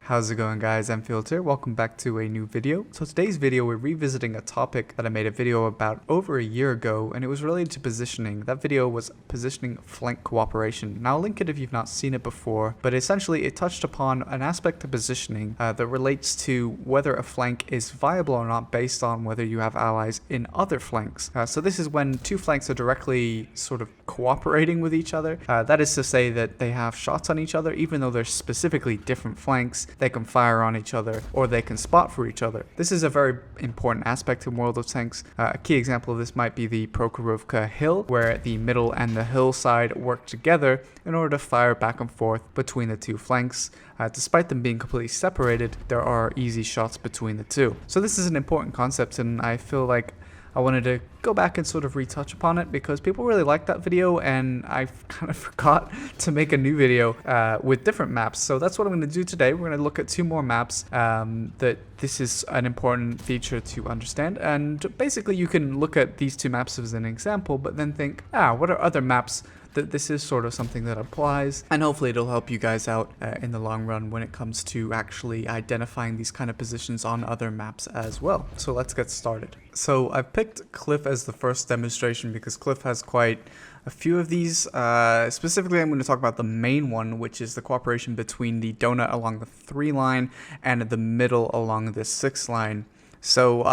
How's it going, guys? Anfield here. Welcome back to a new video. So today's video, we're revisiting a topic that I made a video about over a year ago, and it was related to positioning. That video was positioning flank cooperation. Now I'll link it if you've not seen it before, but essentially it touched upon an aspect of positioning that relates to whether a flank is viable or not based on whether you have allies in other flanks. So this is when two flanks are directly sort of cooperating with each other. That is to say that they have shots on each other, even though they're specifically different flanks. They can fire on each other, or they can spot for each other. This is a very important aspect in World of Tanks. A key example of this might be the Prokhorovka Hill, where the middle and the hillside work together in order to fire back and forth between the two flanks. Despite them being completely separated, there are easy shots between the two. So this is an important concept, and I feel like I wanted to go back and sort of retouch upon it because people really liked that video, and I kind of forgot to make a new video with different maps. So that's what I'm going to do today. We're going to look at two more maps that this is an important feature to understand. And basically you can look at these two maps as an example, but then think, what are other maps that this is sort of something that applies, and hopefully it'll help you guys out in the long run when it comes to actually identifying these kind of positions on other maps as well. So let's get started. So I've picked Cliff as the first demonstration because Cliff has quite a few of these. Specifically, I'm going to talk about the main one, which is the cooperation between the donut along the 3 line and the middle along the 6 line. So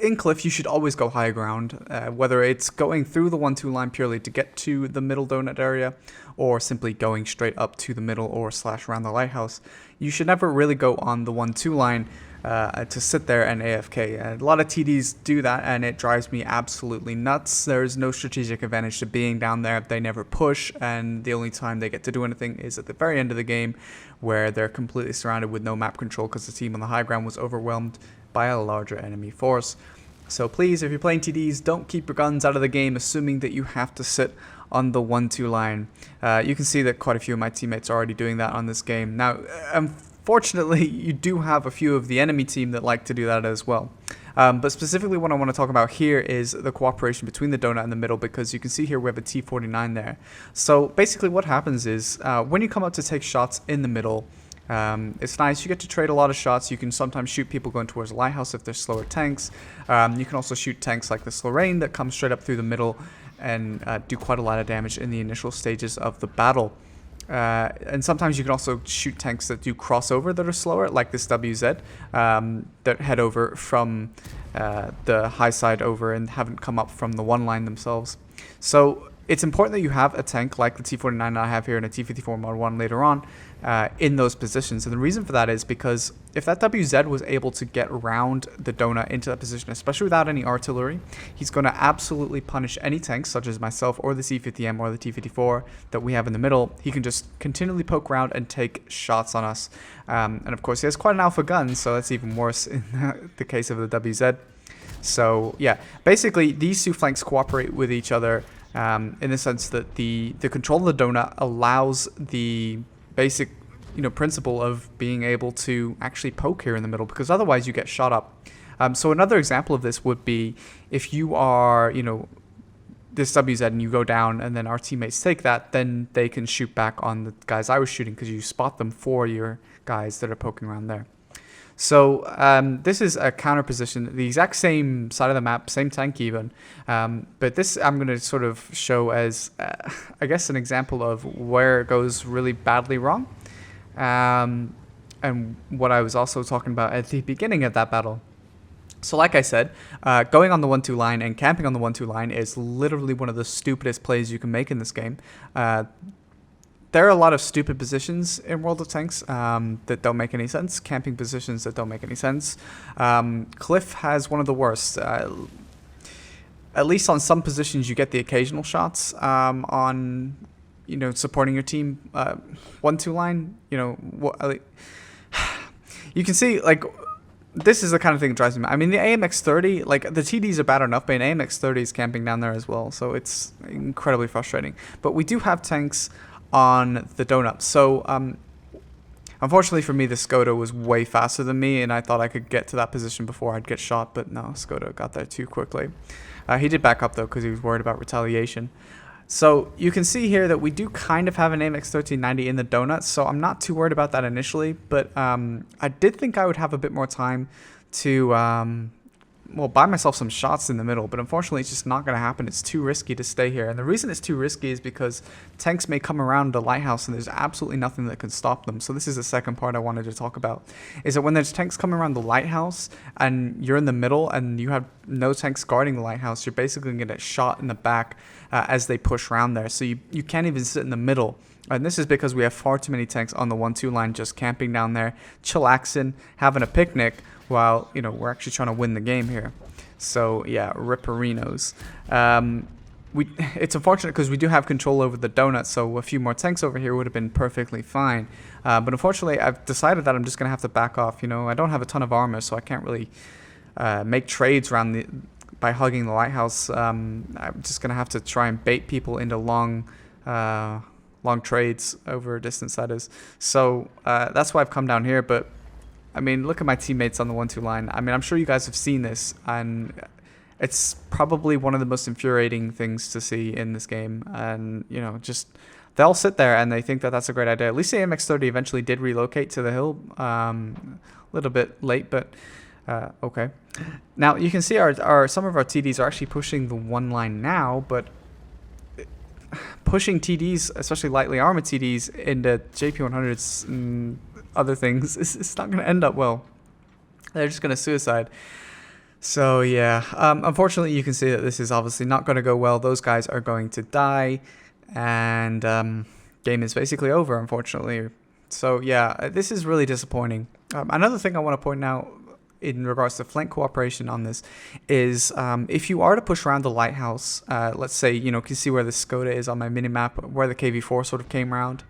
in Cliff, you should always go high ground, whether it's going through the 1-2 line purely to get to the middle donut area, or simply going straight up to the middle or / around the lighthouse. You should never really go on the 1-2 line to sit there and AFK. A lot of TDs do that, and it drives me absolutely nuts. There's no strategic advantage to being down there. They never push, and the only time they get to do anything is at the very end of the game, where they're completely surrounded with no map control because the team on the high ground was overwhelmed by a larger enemy force. So please, if you're playing TDs, don't keep your guns out of the game assuming that you have to sit on the 1-2 line. You can see that quite a few of my teammates are already doing that on this game. Now, unfortunately, you do have a few of the enemy team that like to do that as well. But specifically what I want to talk about here is the cooperation between the donut and the middle, because you can see here we have a T-49 there. So basically what happens is when you come up to take shots in the middle, it's nice. You get to trade a lot of shots. You can sometimes shoot people going towards the lighthouse if they're slower tanks. You can also shoot tanks like this Lorraine that comes straight up through the middle and do quite a lot of damage in the initial stages of the battle. And sometimes you can also shoot tanks that do crossover that are slower, like this WZ, that head over from the high side over and haven't come up from the 1 line themselves. So it's important that you have a tank like the T-49 that I have here and a T-54 Mod 1 later on in those positions. And the reason for that is because if that WZ was able to get around the donut into that position, especially without any artillery, he's going to absolutely punish any tanks such as myself or the C-50M or the T-54 that we have in the middle. He can just continually poke around and take shots on us. And of course, he has quite an alpha gun, so that's even worse in the case of the WZ. So yeah, basically these two flanks cooperate with each other in the sense that the control of the donut allows the basic principle of being able to actually poke here in the middle, because otherwise you get shot up. So another example of this would be if you are this WZ and you go down and then our teammates take that, then they can shoot back on the guys I was shooting because you spot them for your guys that are poking around there. So this is a counter position, the exact same side of the map, same tank even, but this I'm going to sort of show as, I guess, an example of where it goes really badly wrong, and what I was also talking about at the beginning of that battle. So like I said, going on the 1-2 line and camping on the 1-2 line is literally one of the stupidest plays you can make in this game. There are a lot of stupid positions in World of Tanks that don't make any sense, camping positions that don't make any sense. Cliff has one of the worst. At least on some positions you get the occasional shots on, supporting your team. 1-2 line, you can see, like, this is the kind of thing that drives me mad. I mean, the AMX-30, like, the TDs are bad enough, but an AMX-30 is camping down there as well, so it's incredibly frustrating. But we do have tanks on the donut. So unfortunately for me, the Skoda was way faster than me, and I thought I could get to that position before I'd get shot, but no, Skoda got there too quickly. He did back up though because he was worried about retaliation. So you can see here that we do kind of have an AMX 1390 in the donuts, so I'm not too worried about that initially, but I did think I would have a bit more time to well, buy myself some shots in the middle, but unfortunately it's just not going to happen. It's too risky to stay here, and the reason it's too risky is because tanks may come around the lighthouse and there's absolutely nothing that can stop them. So this is the second part I wanted to talk about, is that when there's tanks coming around the lighthouse and you're in the middle and you have no tanks guarding the lighthouse, you're basically going to get shot in the back as they push around there. So you can't even sit in the middle. And this is because we have far too many tanks on the 1-2 line just camping down there, chillaxing, having a picnic, while, you know, we're actually trying to win the game here. So, yeah, ripperinos. It's unfortunate because we do have control over the donut, so a few more tanks over here would have been perfectly fine. But unfortunately, I've decided that I'm just going to have to back off. You know, I don't have a ton of armor, so I can't really make trades around by hugging the lighthouse. I'm just going to have to try and bait people into long trades over a distance, that is. So that's why I've come down here, but I mean, look at my teammates on the 1-2 line. I mean, I'm sure you guys have seen this, and it's probably one of the most infuriating things to see in this game. And, you know, just they'll sit there and they think that that's a great idea. At least the AMX-30 eventually did relocate to the hill, a little bit late, but okay. Now, you can see some of our TDs are actually pushing the 1 line now, but pushing TDs, especially lightly armored TDs, into JP100s and other things, it's not going to end up well. They're just going to suicide. So yeah, unfortunately you can see that this is obviously not going to go well. Those guys are going to die, and game is basically over, unfortunately. So yeah, this is really disappointing. Another thing I want to point out in regards to flank cooperation on this is if you are to push around the lighthouse, let's say, you know, you can see where the Skoda is on my minimap, where the KV-4 sort of came around.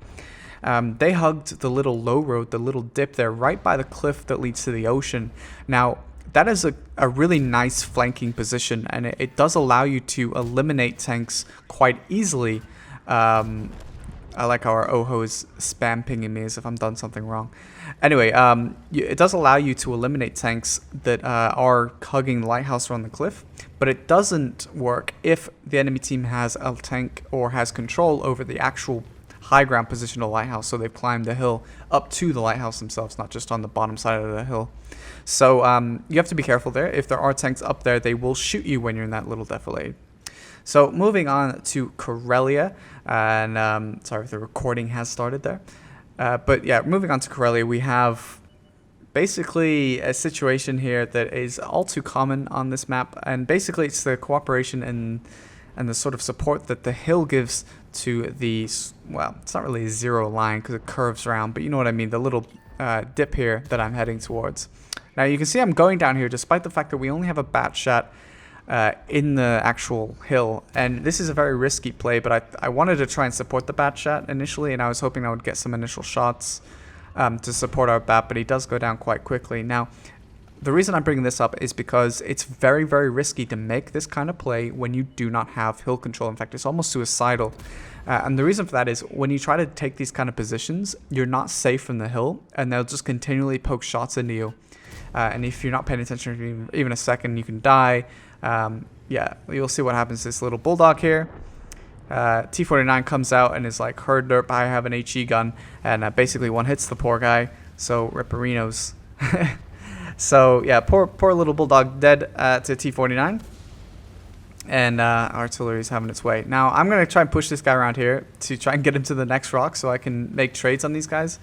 They hugged the little low road, the little dip there, right by the cliff that leads to the ocean. Now, that is a really nice flanking position, and it does allow you to eliminate tanks quite easily. I like how our Oho is spam pinging me as if I'm done something wrong. Anyway, it does allow you to eliminate tanks that are hugging the lighthouse around the cliff, but it doesn't work if the enemy team has a tank or has control over the actual high ground position of the lighthouse, so they've climbed the hill up to the lighthouse themselves, not just on the bottom side of the hill. So you have to be careful there. If there are tanks up there, they will shoot you when you're in that little defilade. So moving on to Karelia, and sorry if the recording has started there. But yeah, moving on to Karelia, we have basically a situation here that is all too common on this map, and basically it's the cooperation and the sort of support that the hill gives to the, well, it's not really a zero line because it curves around, but you know what I mean, the little dip here that I'm heading towards. Now you can see I'm going down here despite the fact that we only have a bat shot in the actual hill, and this is a very risky play, but I wanted to try and support the bat shot initially, and I was hoping I would get some initial shots to support our bat, but he does go down quite quickly. Now, the reason I'm bringing this up is because it's very, very risky to make this kind of play when you do not have hill control. In fact, it's almost suicidal. And the reason for that is when you try to take these kind of positions, you're not safe from the hill, and they'll just continually poke shots into you. And if you're not paying attention for even a second, you can die. Yeah, you'll see what happens to this little bulldog here. T-49 comes out and is like, herd derp, I have an HE gun, and basically one hits the poor guy. So ripperinos. So yeah, poor little bulldog dead to T-49, and artillery is having its way. Now I'm gonna try and push this guy around here to try and get him to the next rock so I can make trades on these guys.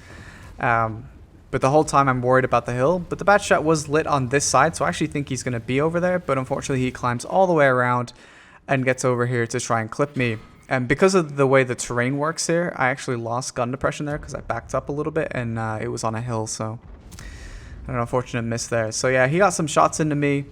But the whole time I'm worried about the hill. But the bat shot was lit on this side, so I actually think he's gonna be over there. But unfortunately, he climbs all the way around and gets over here to try and clip me. And because of the way the terrain works here, I actually lost gun depression there because I backed up a little bit, and it was on a hill, so an unfortunate miss there. So yeah, he got some shots into me,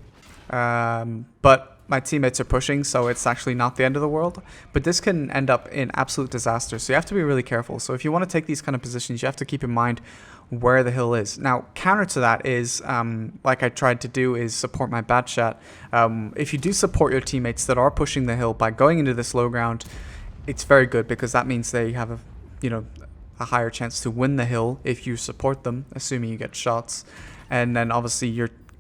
but my teammates are pushing, so it's actually not the end of the world. But this can end up in absolute disaster, so you have to be really careful. So if you want to take these kind of positions, you have to keep in mind where the hill is. Now, counter to that is, like I tried to do, is support my bat shot. If you do support your teammates that are pushing the hill by going into this low ground, it's very good because that means they have a higher chance to win the hill if you support them, assuming you get shots. And then obviously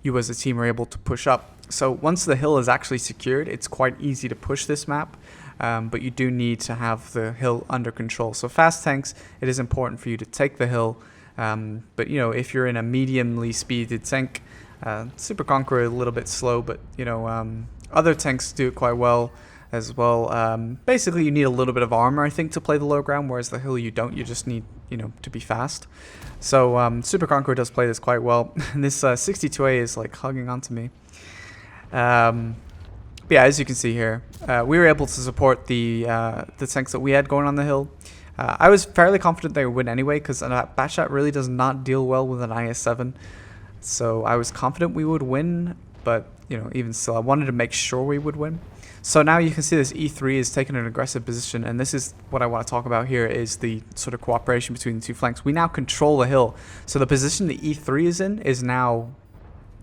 you as a team are able to push up. So once the hill is actually secured, it's quite easy to push this map. but you do need to have the hill under control. So fast tanks, it is important for you to take the hill, but you know, if you're in a mediumly speeded tank, Super Conqueror a little bit slow, but you know, other tanks do it quite well as well. Basically, you need a little bit of armor, I think, to play the low ground, whereas the hill you don't. You just need, you know, to be fast. So Super Conqueror does play this quite well. This 62A is like hugging onto me. But yeah, as you can see here, we were able to support the tanks that we had going on the hill. I was fairly confident they would win anyway, because Batshot really does not deal well with an IS-7. So I was confident we would win, but you know, even still, I wanted to make sure we would win. So now you can see this E3 is taking an aggressive position, and this is what I want to talk about here, is the sort of cooperation between the two flanks. We now control the hill, so the position the E3 is in is now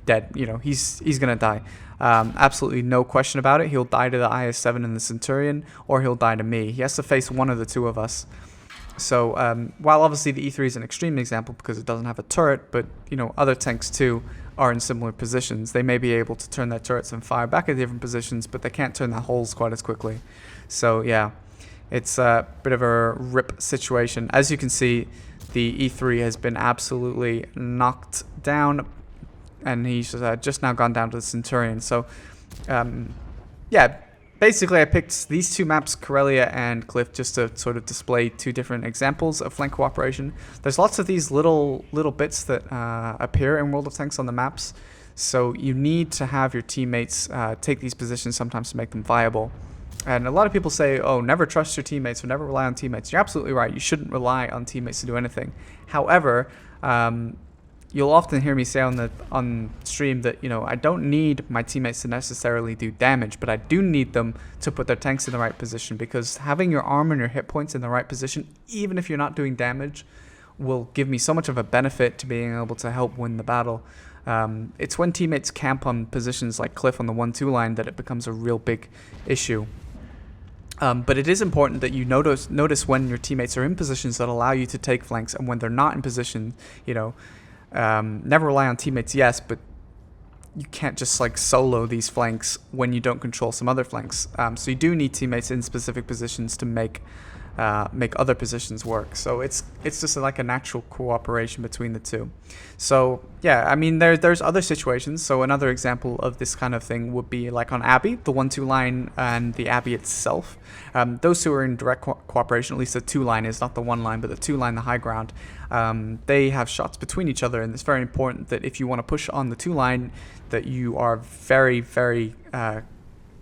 dead. You know, he's gonna die. Absolutely no question about it. He'll die to the IS-7 and the Centurion, or he'll die to me. He has to face one of the two of us. So while obviously the E3 is an extreme example because it doesn't have a turret, but you know, other tanks too are in similar positions. They may be able to turn their turrets and fire back at different positions, but they can't turn their holes quite as quickly. So yeah, it's a bit of a rip situation. As you can see, the E3 has been absolutely knocked down, and he's just now gone down to the Centurion. So yeah, basically I picked these two maps, Corellia and Cliff, just to sort of display two different examples of flank cooperation. There's lots of these little bits that appear in World of Tanks on the maps, so you need to have your teammates take these positions sometimes to make them viable. And a lot of people say, oh, never trust your teammates or never rely on teammates. You're absolutely right. You shouldn't rely on teammates to do anything. However, you'll often hear me say on stream that, you know, I don't need my teammates to necessarily do damage, but I do need them to put their tanks in the right position, because having your armor and your hit points in the right position, even if you're not doing damage, will give me so much of a benefit to being able to help win the battle. It's when teammates camp on positions like Cliff on the 1-2 line that it becomes a real big issue. But it is important that you notice when your teammates are in positions that allow you to take flanks, and when they're not in position, you know, never rely on teammates, yes, but you can't just like solo these flanks when you don't control some other flanks. So you do need teammates in specific positions to make other positions work. So it's just like a natural cooperation between the two. So yeah, I mean, there's other situations. So another example of this kind of thing would be like on Abbey, the 1-2 line and the Abbey itself. Those two are in direct cooperation. At least the 2 line is, not the 1 line, but the 2 line, the high ground. They have shots between each other, and it's very important that if you want to push on the 2 line, that you are very, very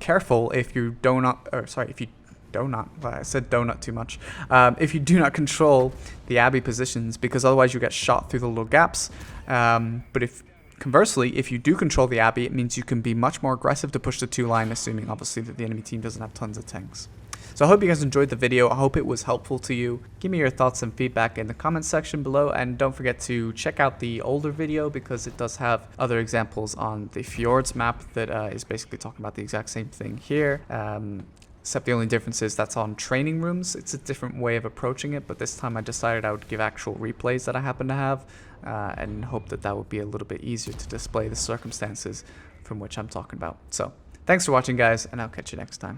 careful if you do not, or sorry, if you donut. I said donut too much. If you do not control the Abbey positions, because otherwise you get shot through the little gaps. But if conversely, if you do control the Abbey, it means you can be much more aggressive to push the 2 line, assuming obviously that the enemy team doesn't have tons of tanks. So I hope you guys enjoyed the video. I hope it was helpful to you. Give me your thoughts and feedback in the comment section below, and don't forget to check out the older video because it does have other examples on the Fjords map that is basically talking about the exact same thing here. Except the only difference is that's on training rooms. It's a different way of approaching it, but this time I decided I would give actual replays that I happen to have, and hope that that would be a little bit easier to display the circumstances from which I'm talking about. So thanks for watching, guys, and I'll catch you next time.